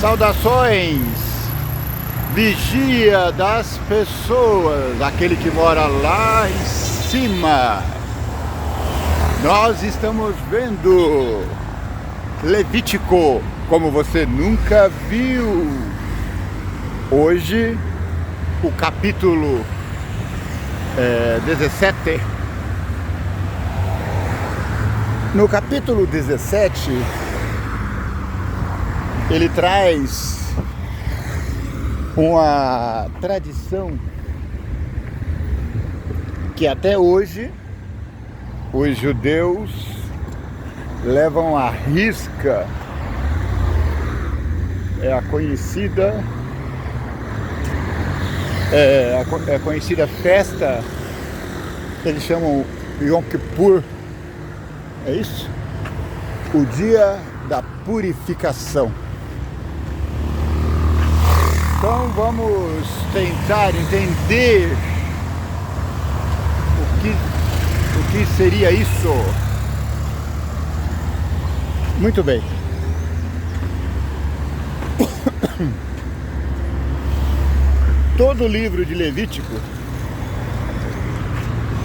Saudações, vigia das pessoas, aquele que mora lá em cima. Nós estamos vendo Levítico como você nunca viu. Hoje, o capítulo 17. No capítulo 17, ele traz uma tradição que até hoje os judeus levam à risca. É a conhecida festa que eles chamam Yom Kippur. É isso? O dia da purificação. Então vamos tentar entender o que seria isso. Muito bem. Todo o livro de Levítico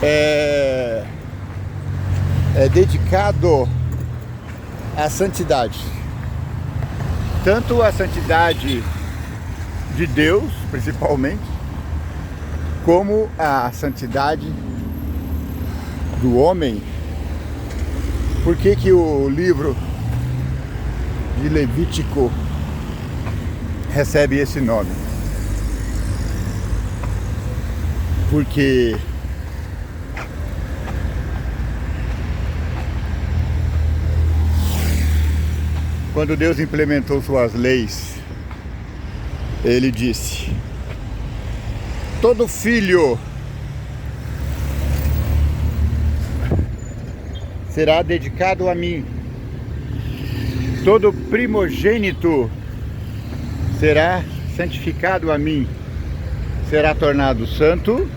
é dedicado à santidade. Tanto a santidade de Deus, principalmente, como a santidade do homem. Por que o livro de Levítico recebe esse nome? Porque quando Deus implementou suas leis, Ele disse: todo filho será dedicado a mim, todo primogênito será santificado a mim, será tornado santo,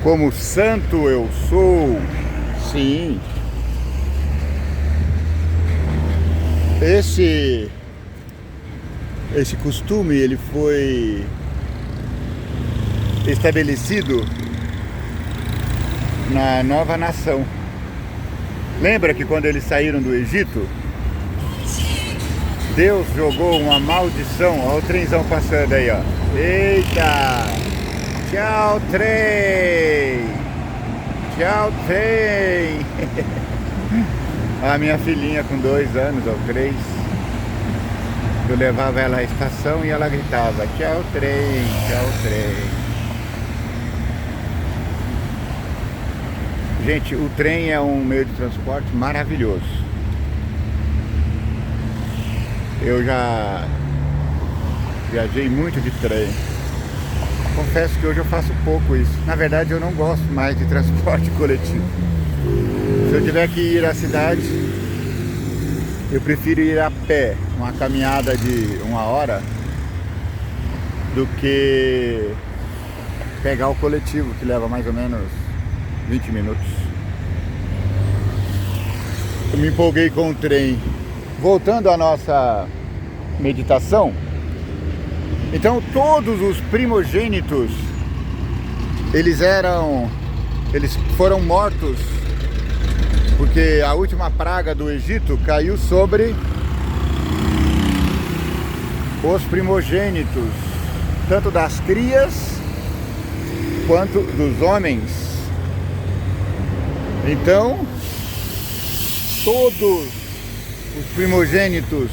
como santo eu sou. Sim. Esse costume, ele foi estabelecido na nova nação. Lembra que quando eles saíram do Egito, Deus jogou uma maldição? Olha o trenzão passando aí, ó. Eita! Tchau, trem! Tchau, trem! A minha filhinha com 2 anos ou 3, eu levava ela à estação e ela gritava: tchau, trem, tchau, trem. Gente, o trem é um meio de transporte maravilhoso. Eu já viajei muito de trem. Confesso que hoje eu faço pouco isso. Na verdade, eu não gosto mais de transporte coletivo. Se eu tiver que ir à cidade, eu prefiro ir a pé, uma caminhada de 1 hora, do que pegar o coletivo, que leva mais ou menos 20 minutos. Eu me empolguei com o trem. Voltando à nossa meditação, então todos os primogênitos, eles foram mortos, porque a última praga do Egito caiu sobre os primogênitos, tanto das crias quanto dos homens. Então, todos os primogênitos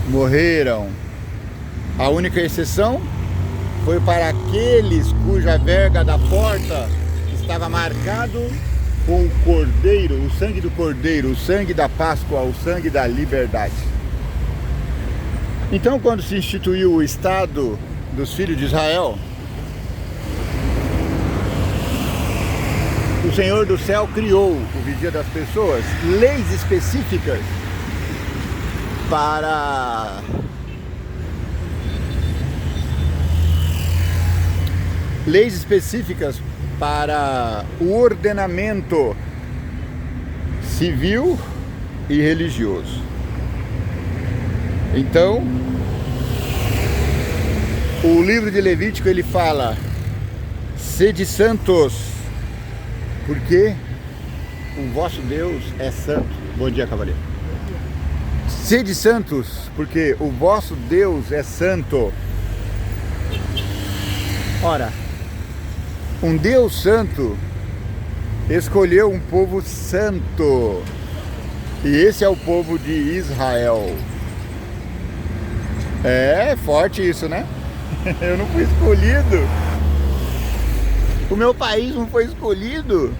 morreram. A única exceção foi para aqueles cuja verga da porta estava marcado com o cordeiro, o sangue do cordeiro, o sangue da Páscoa, o sangue da liberdade. Então, quando se instituiu o Estado dos filhos de Israel, o Senhor do céu criou o vigia das pessoas, leis específicas para o ordenamento civil e religioso. Então, O livro de Levítico ele fala: sede santos, porque o vosso Deus é santo. Bom dia, cavaleiro. Sede santos, porque o vosso Deus é santo. Ora, um Deus santo escolheu um povo santo, e esse é o povo de Israel. É forte isso, né? Eu não fui escolhido. O meu país não foi escolhido.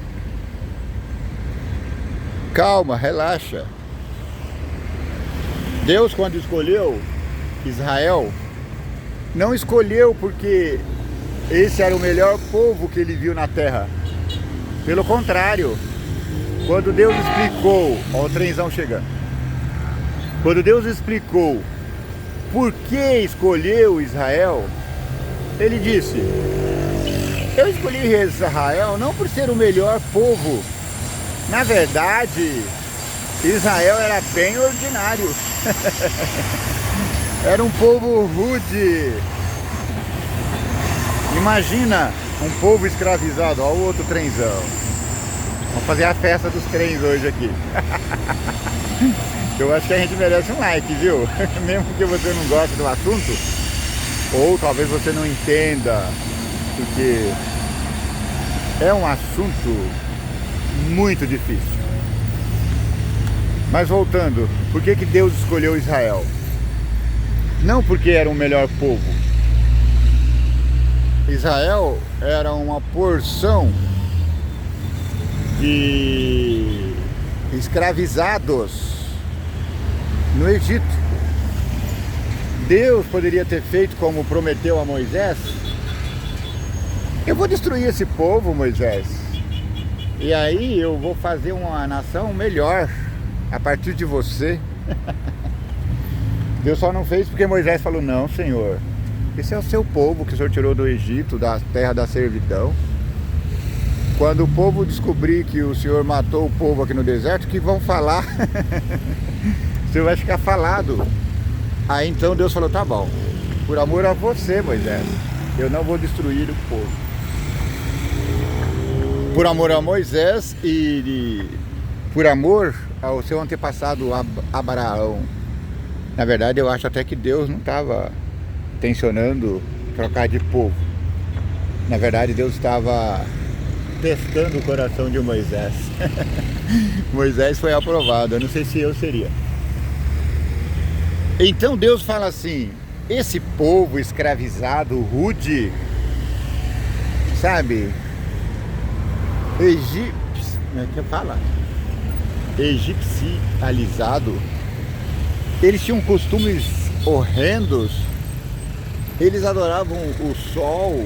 Calma, relaxa. Deus, quando escolheu Israel, não escolheu porque esse era o melhor povo que ele viu na terra. Pelo contrário, quando Deus explicou, ó o trenzão chegando, quando Deus explicou por que escolheu Israel, ele disse: eu escolhi Israel não por ser o melhor povo. Na verdade, Israel era bem ordinário. Era um povo rude. Imagina um povo escravizado. Olha o outro trenzão. Vamos fazer a festa dos trens hoje aqui. Eu acho que a gente merece um like, viu? Mesmo que você não goste do assunto, ou talvez você não entenda, porque é um assunto muito difícil. Mas voltando, por que Deus escolheu Israel? Não porque era o melhor povo. Israel era uma porção de escravizados no Egito. Deus poderia ter feito como prometeu a Moisés: eu vou destruir esse povo, Moisés, e aí eu vou fazer uma nação melhor a partir de você. Deus só não fez porque Moisés falou: não, Senhor, esse é o seu povo que o Senhor tirou do Egito, da terra da servidão. Quando o povo descobrir que o Senhor matou o povo aqui no deserto, que vão falar? O Senhor vai ficar falado. Aí então Deus falou: tá bom, por amor a você, Moisés, eu não vou destruir o povo. Por amor a Moisés e por amor ao seu antepassado Abraão. Na verdade, eu acho até que Deus não estava tensionando trocar de povo. Na verdade, Deus estava testando o coração de Moisés. Moisés foi aprovado, eu não sei se eu seria. Então Deus fala assim: esse povo escravizado, rude, sabe, egipcializado, eles tinham costumes horrendos. Eles adoravam o sol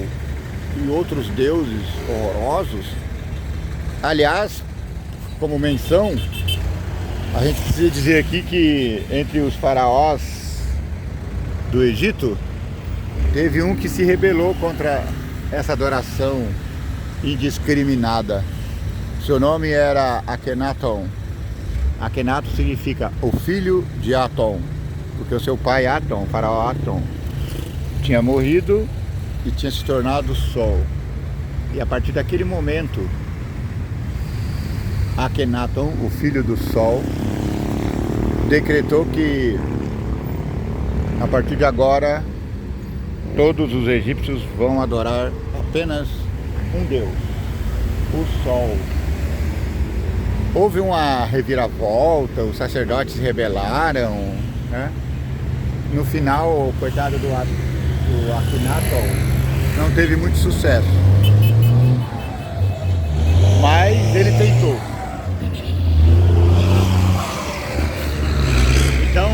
e outros deuses horrorosos. Aliás, como menção, a gente precisa dizer aqui que entre os faraós do Egito, teve um que se rebelou contra essa adoração indiscriminada. Seu nome era Akenaton. Akenaton significa o filho de Atom, porque o seu pai Atom, o faraó Atom, tinha morrido e tinha se tornado sol. E a partir daquele momento, Akenaton, o filho do sol, decretou que a partir de agora todos os egípcios vão adorar apenas um Deus, o sol. Houve uma reviravolta, os sacerdotes se rebelaram, né? No final, o coitado do Akenaton não teve muito sucesso, mas ele tentou. Então,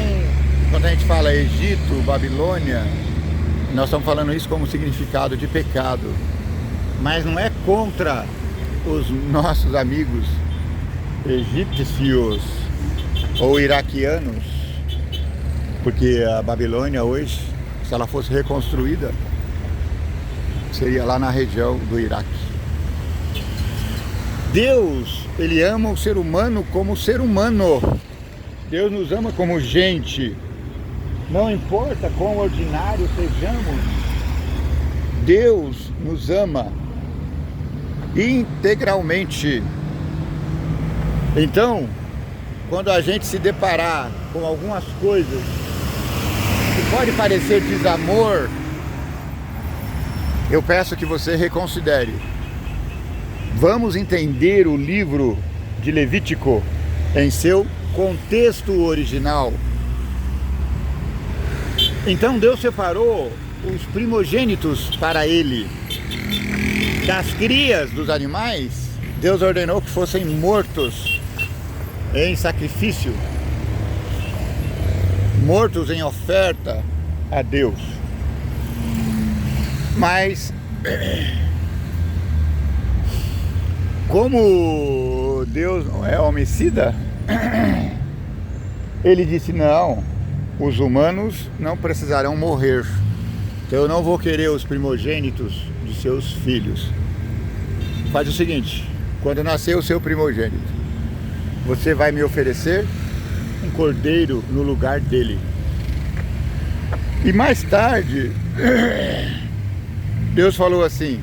quando a gente fala Egito, Babilônia, nós estamos falando isso como significado de pecado, mas não é contra os nossos amigos egípcios ou iraquianos, porque a Babilônia hoje, se ela fosse reconstruída, seria lá na região do Iraque. Deus, Ele ama o ser humano como ser humano. Deus nos ama como gente. Não importa quão ordinários sejamos, Deus nos ama integralmente. Então, quando a gente se deparar com algumas coisas que pode parecer desamor, eu peço que você reconsidere. Vamos entender o livro de Levítico em seu contexto original. Então Deus separou os primogênitos para ele. Das crias dos animais, Deus ordenou que fossem mortos em sacrifício, mortos em oferta a Deus. Mas como Deus não é homicida, ele disse: não, os humanos não precisarão morrer. Então eu não vou querer os primogênitos de seus filhos. Faz o seguinte: quando nascer o seu primogênito, você vai me oferecer um cordeiro no lugar dele. E mais tarde, Deus falou assim: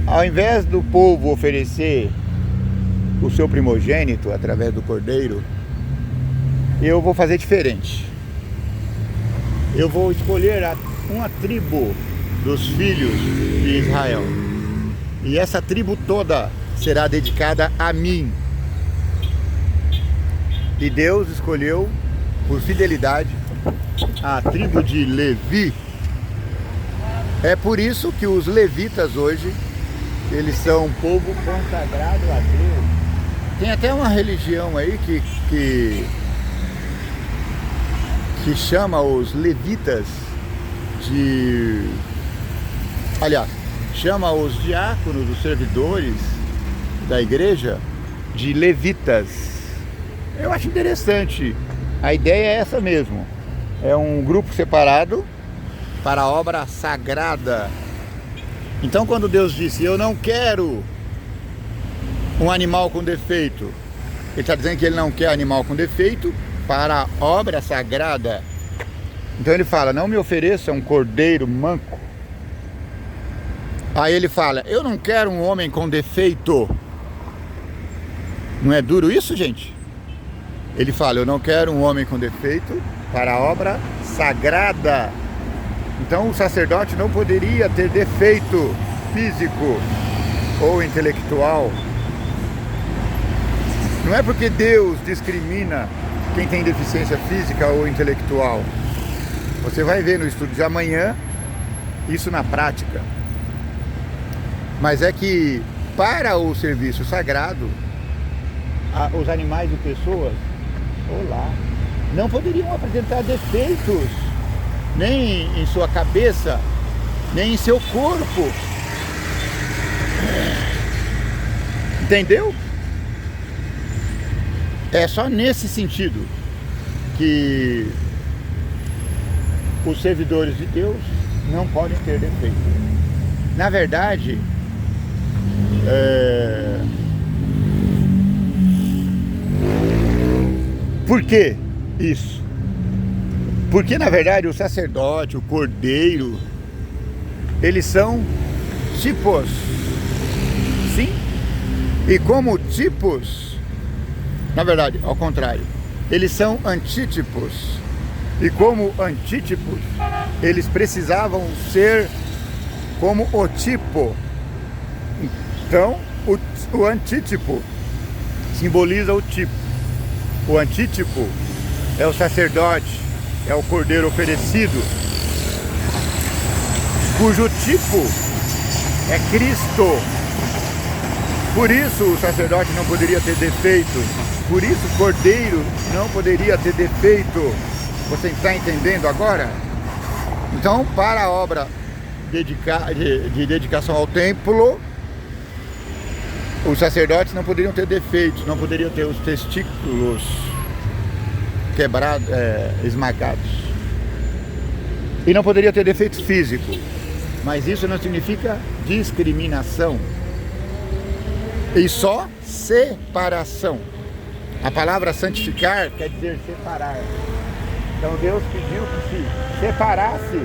ao invés do povo oferecer o seu primogênito através do cordeiro, eu vou fazer diferente. Eu vou escolher uma tribo dos filhos de Israel, e essa tribo toda será dedicada a mim. E Deus escolheu, por fidelidade, a tribo de Levi. É por isso que os levitas hoje, eles são um povo consagrado a Deus. Tem até uma religião aí que chama os levitas de... Aliás, chama os diáconos, os servidores da igreja, de levitas. Eu acho interessante. A ideia é essa mesmo. É um grupo separado para a obra sagrada. Então, quando Deus disse: eu não quero um animal com defeito, Ele está dizendo que Ele não quer animal com defeito para a obra sagrada. Então Ele fala: não me ofereça um cordeiro manco. Aí Ele fala: eu não quero um homem com defeito. Não é duro isso, gente? Ele fala: eu não quero um homem com defeito para a obra sagrada. Então o sacerdote não poderia ter defeito físico ou intelectual. Não é porque Deus discrimina quem tem deficiência física ou intelectual. Você vai ver no estudo de amanhã isso na prática. Mas é que para o serviço sagrado, os animais e pessoas, não poderiam apresentar defeitos, nem em sua cabeça, nem em seu corpo. Entendeu? É só nesse sentido que os servidores de Deus não podem ter defeito. Na verdade, por que isso? Porque na verdade o sacerdote, o cordeiro, eles são tipos. Sim. E como tipos, na verdade, ao contrário, eles são antítipos. E como antítipos, eles precisavam ser como o tipo. Então, o antítipo simboliza o tipo. O antítipo é o sacerdote, é o cordeiro oferecido, cujo tipo é Cristo. Por isso o sacerdote não poderia ter defeito. Por isso o cordeiro não poderia ter defeito. Você está entendendo agora? Então, para a obra de dedicação ao templo, os sacerdotes não poderiam ter defeitos, não poderiam ter os testículos quebrados, esmagados. E não poderia ter defeitos físicos. Mas isso não significa discriminação. E só separação. A palavra santificar quer dizer separar. Então Deus pediu que se separasse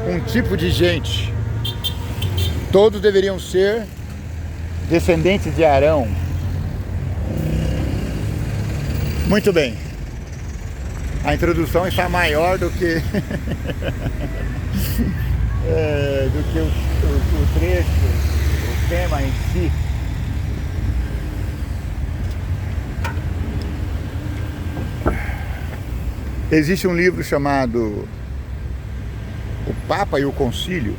um tipo de gente Todos deveriam ser descendentes de Arão. Muito bem. A introdução está maior do que do que o trecho, o tema em si. Existe um livro chamado O Papa e o Concílio.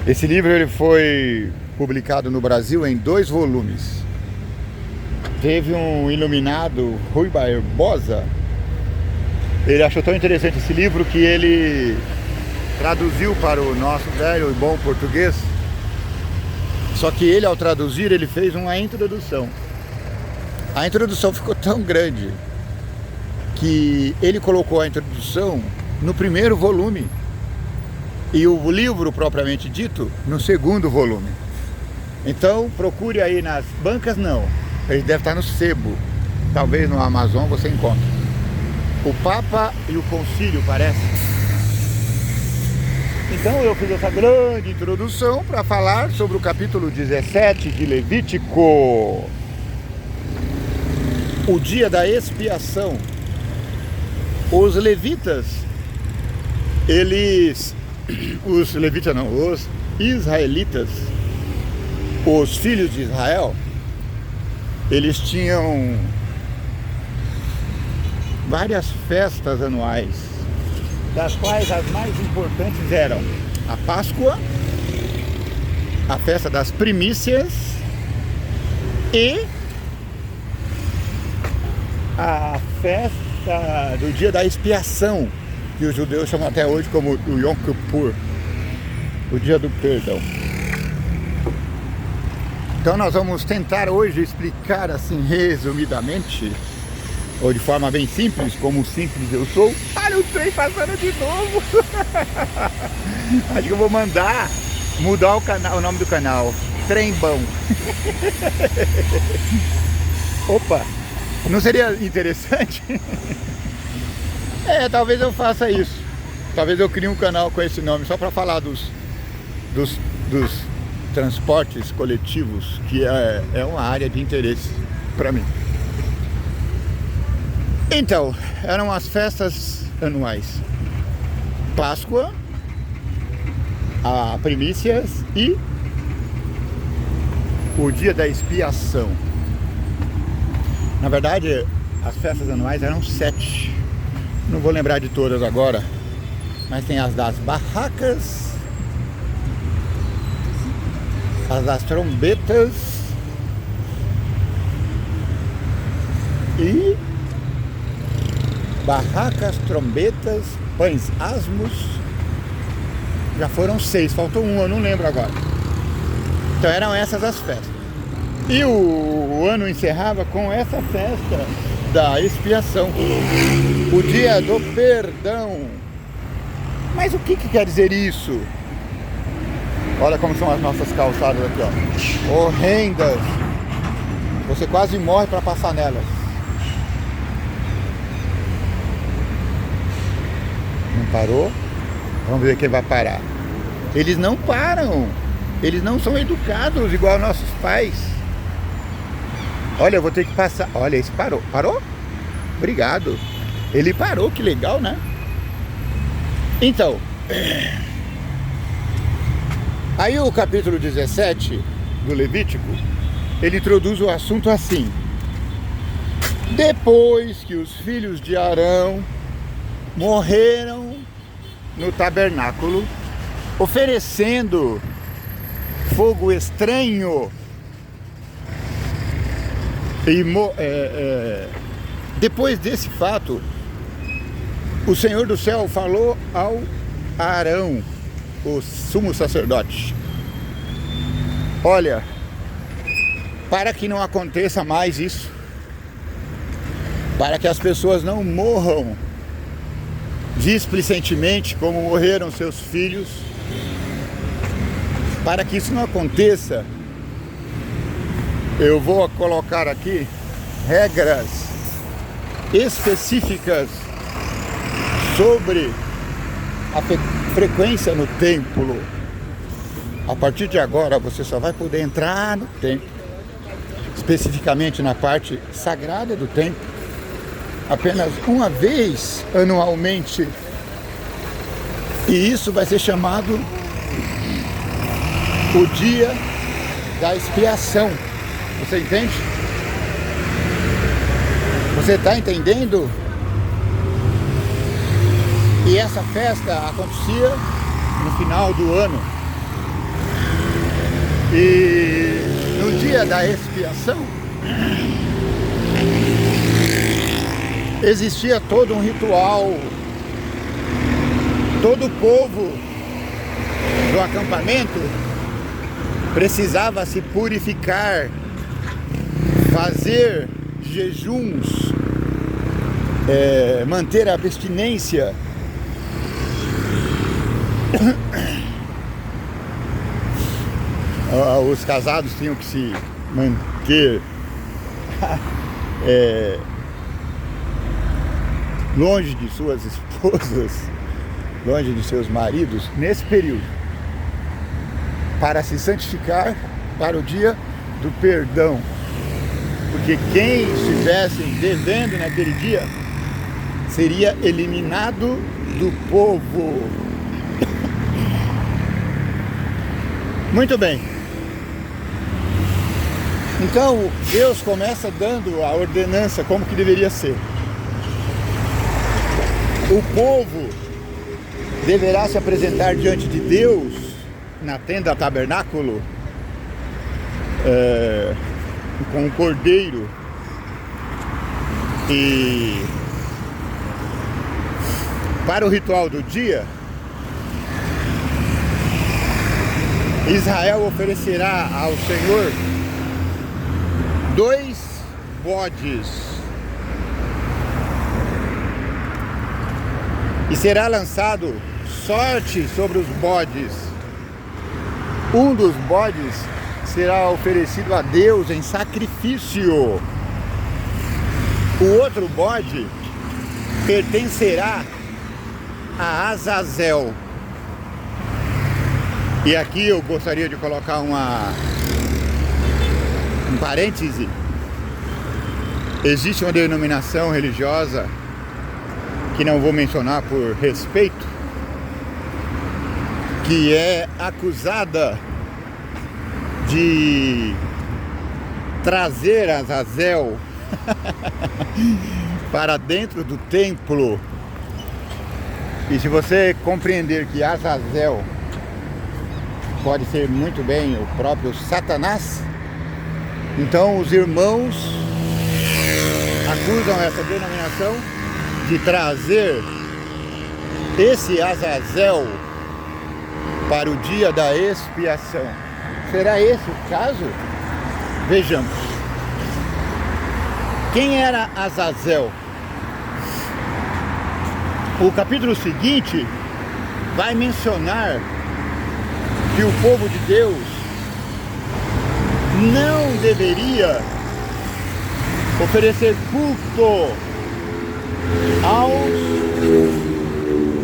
Esse livro ele foi publicado no Brasil em 2 volumes. Teve um iluminado, Rui Barbosa. Ele achou tão interessante esse livro que ele traduziu para o nosso velho e bom português. Só que ele, ao traduzir, ele fez uma introdução. A introdução ficou tão grande que ele colocou a introdução no primeiro volume e o livro propriamente dito no segundo volume. Então procure aí nas bancas, não, ele deve estar no sebo, talvez no Amazon você encontre. O Papa e o Concílio, parece. Então eu fiz essa grande introdução para falar sobre o capítulo 17 de Levítico, o dia da expiação. Os levitas, os israelitas, os filhos de Israel, eles tinham várias festas anuais, das quais as mais importantes eram a Páscoa, a festa das primícias e a festa do dia da expiação, que os judeus chamam até hoje como o Yom Kippur, o dia do perdão. Então nós vamos tentar hoje explicar assim resumidamente, ou de forma bem simples, como simples eu sou. Olha o trem passando de novo. Acho que eu vou mudar o nome do canal, Trem Bom. Opa, não seria interessante? Talvez eu faça isso. Talvez eu crie um canal com esse nome só para falar dos transportes coletivos, que é uma área de interesse para mim. Então, eram as festas anuais: Páscoa, a primícias e o dia da expiação. Na verdade, as festas anuais eram 7. Não vou lembrar de todas agora, mas tem as das barracas, as das trombetas e barracas, trombetas, pães asmos. Já foram 6, faltou um, eu não lembro agora. Então eram essas as festas. E o ano encerrava com essa festa da expiação, o dia do perdão. Mas o que quer dizer isso? Olha como são as nossas calçadas aqui, ó, horrendas. Você quase morre para passar nelas. Não parou? Vamos ver quem vai parar. Eles não param. Eles não são educados igual nossos pais. Olha, eu vou ter que passar. Olha, esse parou. Parou? Obrigado. Ele parou, que legal, né? Então, aí o capítulo 17 do Levítico, ele introduz o assunto assim: depois que os filhos de Arão morreram no tabernáculo, oferecendo fogo estranho, e depois desse fato, o Senhor do céu falou ao Arão, o sumo sacerdote: olha, para que não aconteça mais isso, para que as pessoas não morram displicentemente como morreram seus filhos, para que isso não aconteça, eu vou colocar aqui regras específicas sobre a frequência no templo. A partir de agora você só vai poder entrar no templo, especificamente na parte sagrada do templo, apenas uma vez anualmente. E isso vai ser chamado o dia da expiação. Você entende? Você está entendendo? E essa festa acontecia no final do ano. E no dia da expiação existia todo um ritual. Todo o povo do acampamento precisava se purificar, fazer jejuns, manter a abstinência. Os casados tinham que se manter longe de suas esposas, longe de seus maridos, nesse período, para se santificar para o dia do perdão. Porque quem estivesse devendo naquele dia seria eliminado do povo. Muito bem. Então Deus começa dando a ordenança como que deveria ser. O povo deverá se apresentar diante de Deus na tenda tabernáculo com o cordeiro, e para o ritual do dia Israel oferecerá ao Senhor 2 bodes, e será lançado sorte sobre os bodes. Um dos bodes será oferecido a Deus em sacrifício. O outro bode pertencerá a Azazel. E aqui eu gostaria de colocar um parêntese. Existe uma denominação religiosa que não vou mencionar por respeito, que é acusada de trazer Azazel para dentro do templo. E se você compreender que Azazel pode ser muito bem o próprio Satanás, então os irmãos acusam essa denominação de trazer esse Azazel para o dia da expiação. Será esse o caso? Vejamos. Quem era Azazel? O capítulo seguinte vai mencionar que o povo de Deus não deveria oferecer culto aos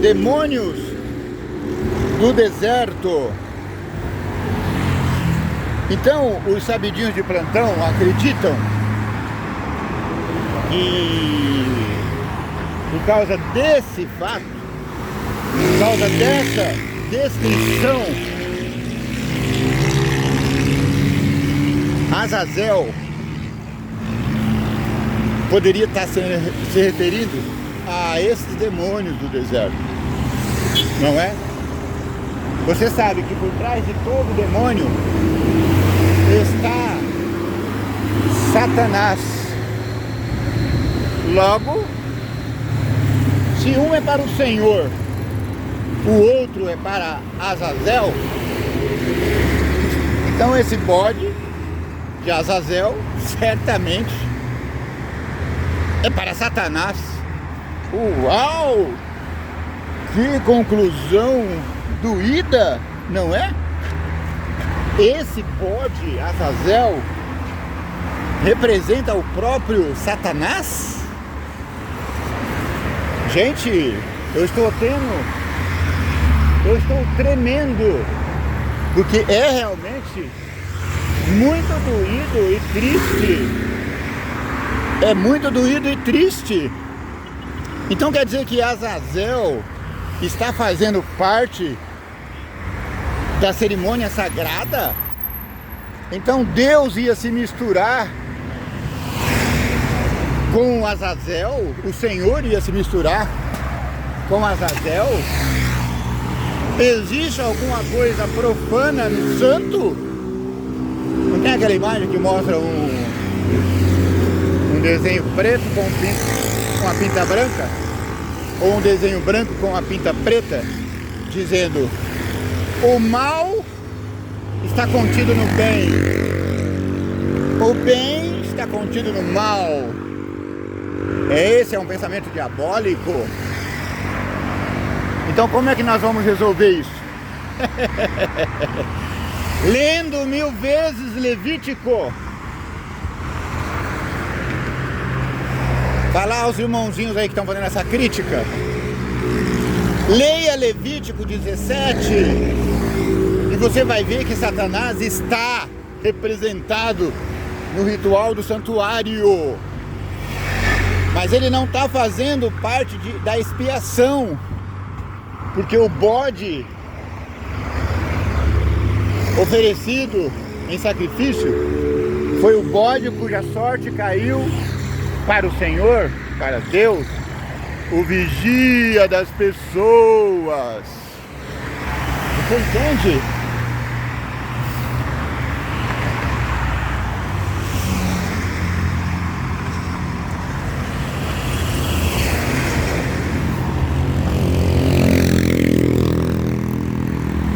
demônios do deserto. Então, os sabidinhos de plantão acreditam que, por causa desse fato, por causa dessa descrição, Azazel poderia estar se referindo a esses demônios do deserto, não é? Você sabe que por trás de todo demônio está Satanás. Logo, se um é para o Senhor, o outro é para Azazel, então esse bode de Azazel certamente é para Satanás. Uau! Que conclusão doída, não é? Esse bode, Azazel, representa o próprio Satanás? Gente, eu estou tremendo Porque é realmente muito doído e triste. É muito doído e triste. Então quer dizer que Azazel está fazendo parte da cerimônia sagrada? Então Deus ia se misturar com Azazel? O Senhor ia se misturar com Azazel? Existe alguma coisa profana no santo? Não tem aquela imagem que mostra um desenho preto com a pinta branca? Ou um desenho branco com a pinta preta? Dizendo: o mal está contido no bem, o bem está contido no mal. Esse é um pensamento diabólico. Então como é que nós vamos resolver isso? Lendo 1000 vezes Levítico. Falar aos irmãozinhos aí que estão fazendo essa crítica. Leia Levítico 17 e você vai ver que Satanás está representado no ritual do santuário. Mas ele não está fazendo parte da expiação, porque o bode oferecido em sacrifício foi o bode cuja sorte caiu para o Senhor, para Deus, o vigia das pessoas. Você entende?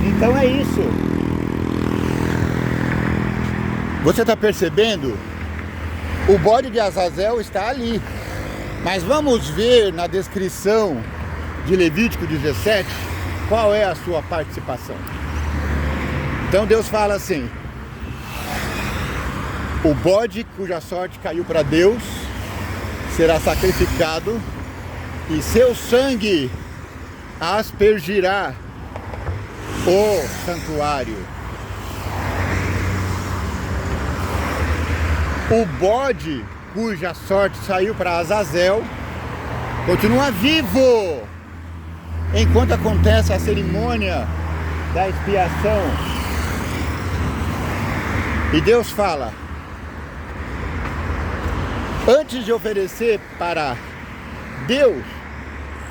Então é isso. Você está percebendo? O bode de Azazel está ali. Mas vamos ver na descrição de Levítico 17 qual é a sua participação. Então Deus fala assim: o bode cuja sorte caiu para Deus será sacrificado e seu sangue aspergirá o santuário. O bode cuja sorte saiu para Azazel continua vivo enquanto acontece a cerimônia da expiação. E Deus fala: antes de oferecer para Deus,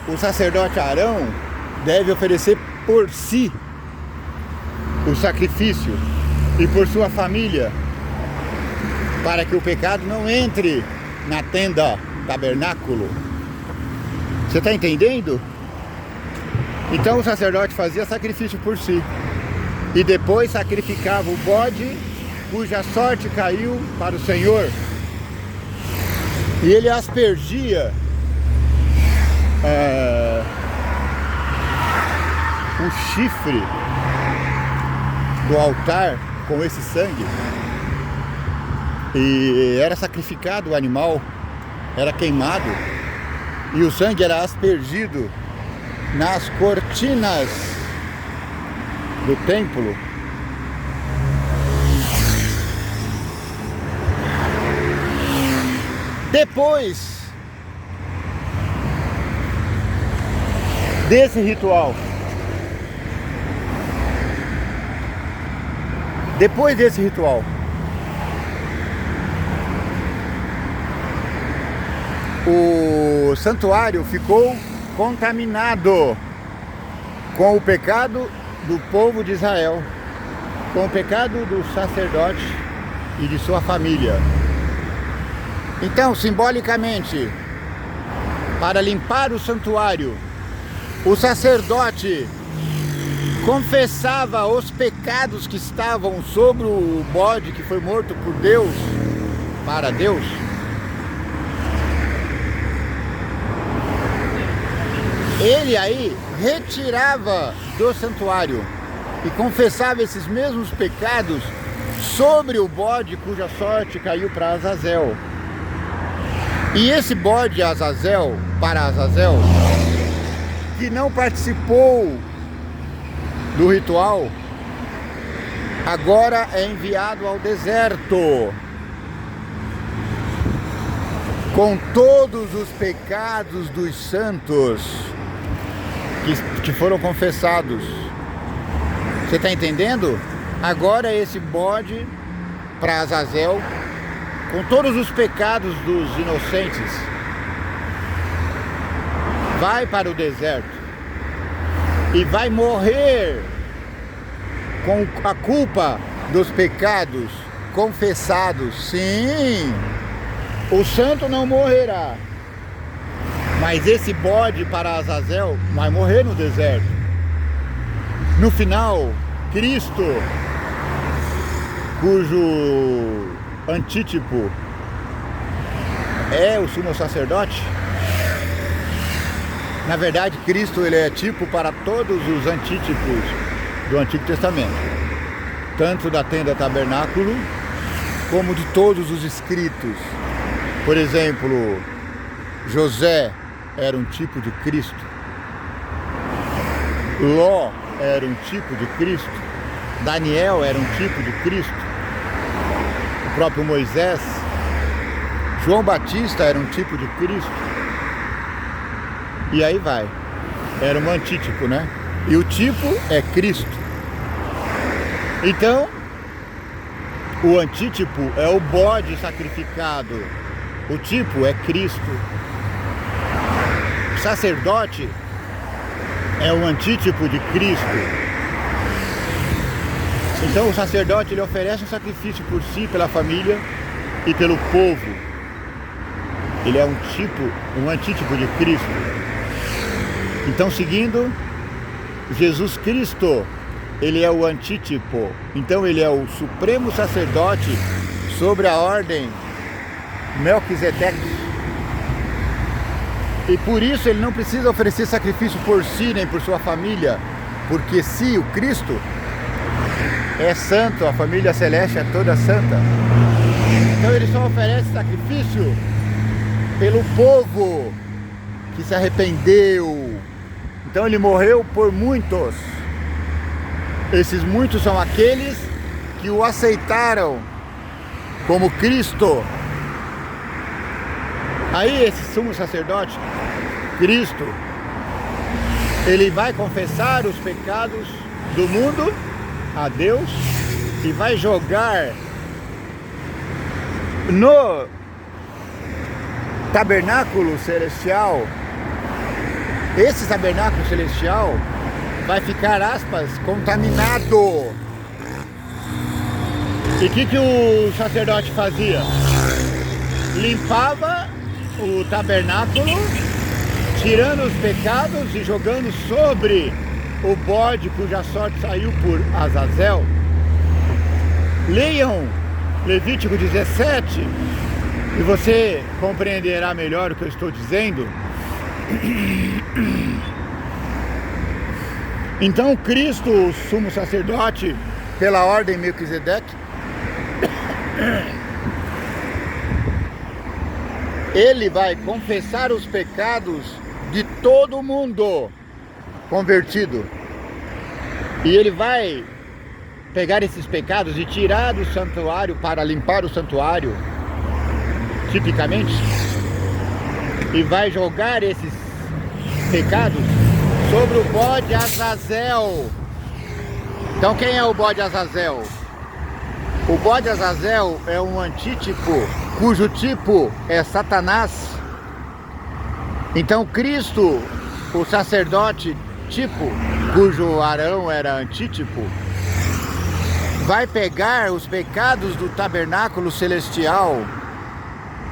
o sacerdote Arão deve oferecer por si o sacrifício e por sua família, para que o pecado não entre na tenda tabernáculo. Você está entendendo? Então o sacerdote fazia sacrifício por si e depois sacrificava o bode cuja sorte caiu para o Senhor, e ele aspergia o chifre do altar com esse sangue. E era sacrificado o animal, era queimado, e o sangue era aspergido nas cortinas do templo. Depois desse ritual, o santuário ficou contaminado com o pecado do povo de Israel, com o pecado do sacerdote e de sua família. Então, simbolicamente, para limpar o santuário, o sacerdote confessava os pecados que estavam sobre o bode que foi morto por Deus, para Deus. Ele aí retirava do santuário e confessava esses mesmos pecados sobre o bode cuja sorte caiu para Azazel. E esse bode Azazel, para Azazel, que não participou do ritual, agora é enviado ao deserto com todos os pecados dos santos que foram confessados. Você está entendendo? Agora esse bode para Azazel, com todos os pecados dos inocentes, vai para o deserto e vai morrer com a culpa dos pecados confessados. Sim, o santo não morrerá, mas esse bode para Azazel vai morrer no deserto. No final, Cristo, cujo antítipo é o sumo sacerdote, na verdade Cristo ele é tipo para todos os antítipos do Antigo Testamento, tanto da tenda tabernáculo como de todos os escritos. Por exemplo, José era um tipo de Cristo, Ló era um tipo de Cristo, Daniel era um tipo de Cristo, o próprio Moisés, João Batista era um tipo de Cristo, e aí vai, era um antítipo, né? E o tipo é Cristo. Então, o antítipo é o bode sacrificado, o tipo é Cristo. O sacerdote é o antítipo de Cristo. Então o sacerdote ele oferece um sacrifício por si, pela família e pelo povo. Ele é um antítipo de Cristo. Então, seguindo, Jesus Cristo, ele é o antítipo. Então ele é o supremo sacerdote sobre a ordem Melquisedeque. E por isso ele não precisa oferecer sacrifício por si nem por sua família, porque se o Cristo é santo, a família celeste é toda santa, então ele só oferece sacrifício pelo povo que se arrependeu. Então ele morreu por muitos. Esses muitos são aqueles que o aceitaram como Cristo. Aí esse sumo sacerdote, Cristo, ele vai confessar os pecados do mundo a Deus e vai jogar no tabernáculo celestial. Esse tabernáculo celestial vai ficar, aspas, contaminado. E o que o sacerdote fazia? Limpava o tabernáculo, tirando os pecados e jogando sobre o bode cuja sorte saiu por Azazel. Leiam Levítico 17 e você compreenderá melhor o que eu estou dizendo. Então Cristo, o sumo sacerdote, pela ordem Melquisedeque, ele vai confessar os pecados de todo mundo convertido. E ele vai pegar esses pecados e tirar do santuário para limpar o santuário, tipicamente, e vai jogar esses pecados sobre o bode Azazel. Então quem é o bode Azazel? O bode Azazel é um antítipo cujo tipo é Satanás. Então Cristo, o sacerdote tipo, cujo Arão era antítipo, vai pegar os pecados do tabernáculo celestial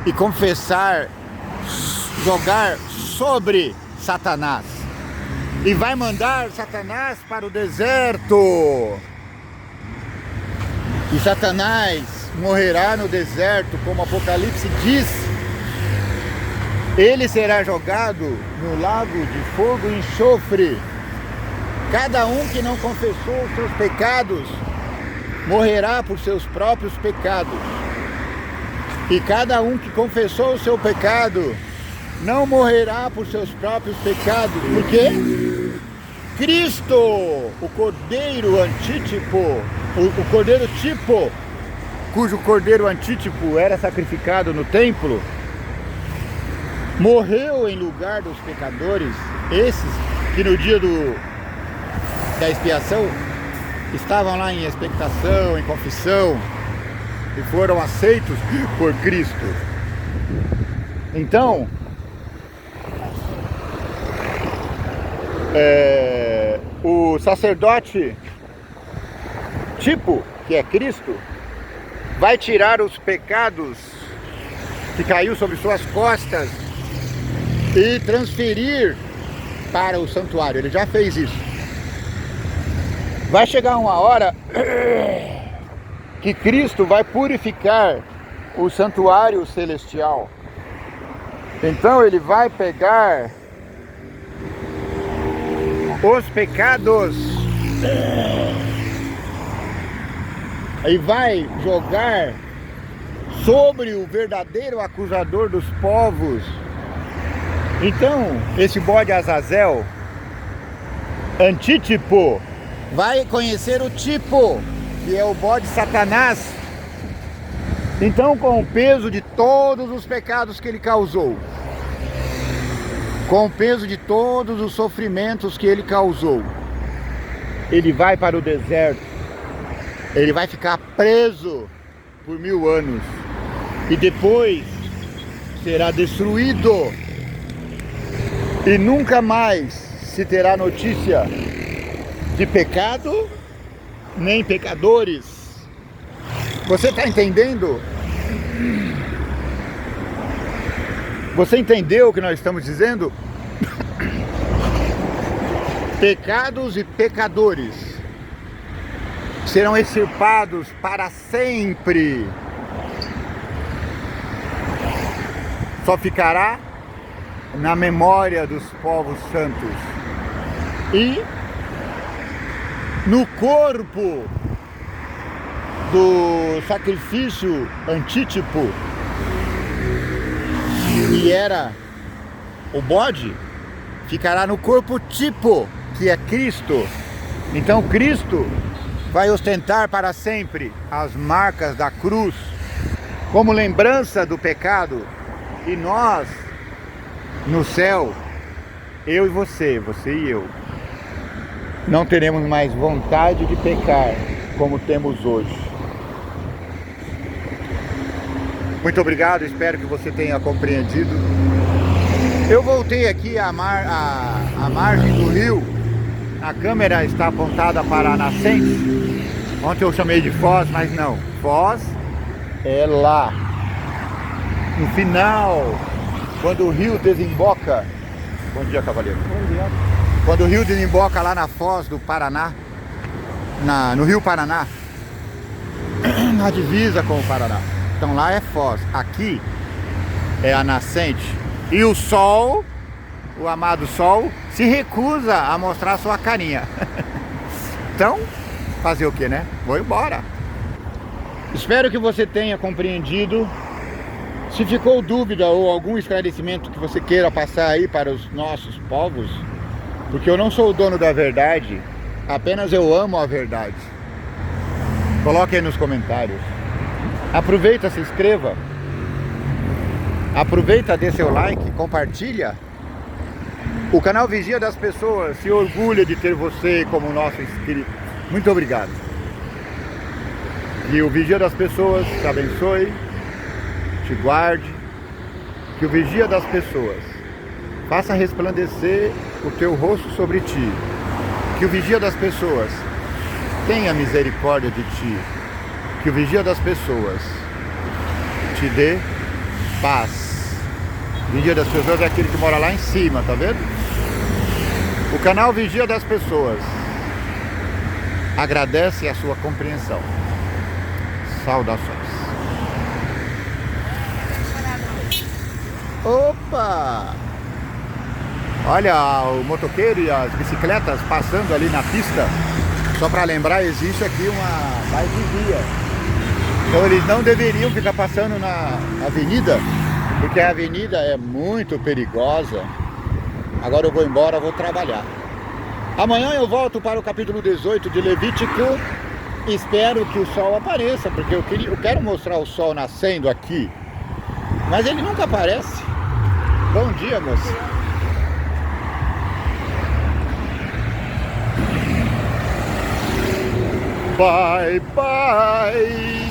e confessar, jogar sobre Satanás. E vai mandar Satanás para o deserto. E Satanás morrerá no deserto, como Apocalipse diz. Ele será jogado no lago de fogo e enxofre. Cada um que não confessou os seus pecados morrerá por seus próprios pecados. E cada um que confessou o seu pecado não morrerá por seus próprios pecados. Por quê? Cristo, o Cordeiro antítipo, o cordeiro tipo, cujo cordeiro antítipo era sacrificado no templo, morreu em lugar dos pecadores, esses que no dia da expiação estavam lá em expectação, em confissão, e foram aceitos por Cristo. Então, o sacerdote tipo, que é Cristo, vai tirar os pecados que caiu sobre suas costas e transferir para o santuário. Ele já fez isso. Vai chegar uma hora que Cristo vai purificar o santuário celestial. Então ele vai pegar os pecados e vai jogar sobre o verdadeiro acusador dos povos. Então, esse bode Azazel, antítipo, vai conhecer o tipo, que é o bode Satanás. Então, com o peso de todos os pecados que ele causou, com o peso de todos os sofrimentos que ele causou, ele vai para o deserto. Ele vai ficar preso por 1000 anos e depois será destruído e nunca mais se terá notícia de pecado nem pecadores. Você está entendendo? Você entendeu o que nós estamos dizendo? Pecados e pecadores serão extirpados para sempre. Só ficará na memória dos povos santos e no corpo do sacrifício antítipo, que era o bode, ficará no corpo tipo, que é Cristo. Então Cristo vai ostentar para sempre as marcas da cruz como lembrança do pecado, e nós no céu, eu e você e eu, não teremos mais vontade de pecar como temos hoje. Muito obrigado, espero que você tenha compreendido. Eu voltei aqui à margem do rio. A câmera está apontada para a nascente. Ontem eu chamei de Foz, mas não. Foz é lá. No final, quando o rio desemboca. Bom dia, cavaleiro. Bom dia. Quando o rio desemboca lá na Foz do Paraná, no Rio Paraná, na divisa com o Paraná. Então lá é Foz. Aqui é a nascente. E o sol, o amado sol, se recusa a mostrar sua carinha. Então, fazer o que, né? Vou embora. Espero que você tenha compreendido. Se ficou dúvida ou algum esclarecimento que você queira passar aí para os nossos povos, porque eu não sou o dono da verdade, apenas eu amo a verdade. Coloque aí nos comentários. Aproveita, se inscreva. Aproveita, dê seu like, compartilha. O canal Vigia das Pessoas se orgulha de ter você como nosso inscrito. Muito obrigado. E o Vigia das Pessoas te abençoe, te guarde. Que o Vigia das Pessoas faça resplandecer o teu rosto sobre ti. Que o Vigia das Pessoas tenha misericórdia de ti. Que o Vigia das Pessoas te dê paz. O Vigia das Pessoas é aquele que mora lá em cima, tá vendo? O canal Vigia das Pessoas agradece a sua compreensão. Saudações. Opa! Olha o motoqueiro e as bicicletas passando ali na pista. Só para lembrar, existe aqui uma bike-via. Então eles não deveriam ficar passando na avenida, porque a avenida é muito perigosa. Agora eu vou embora, vou trabalhar. Amanhã eu volto para o capítulo 18 de Levítico espero que o sol apareça, porque eu quero mostrar o sol nascendo aqui, mas ele nunca aparece. Bom dia, moça. Bye, bye.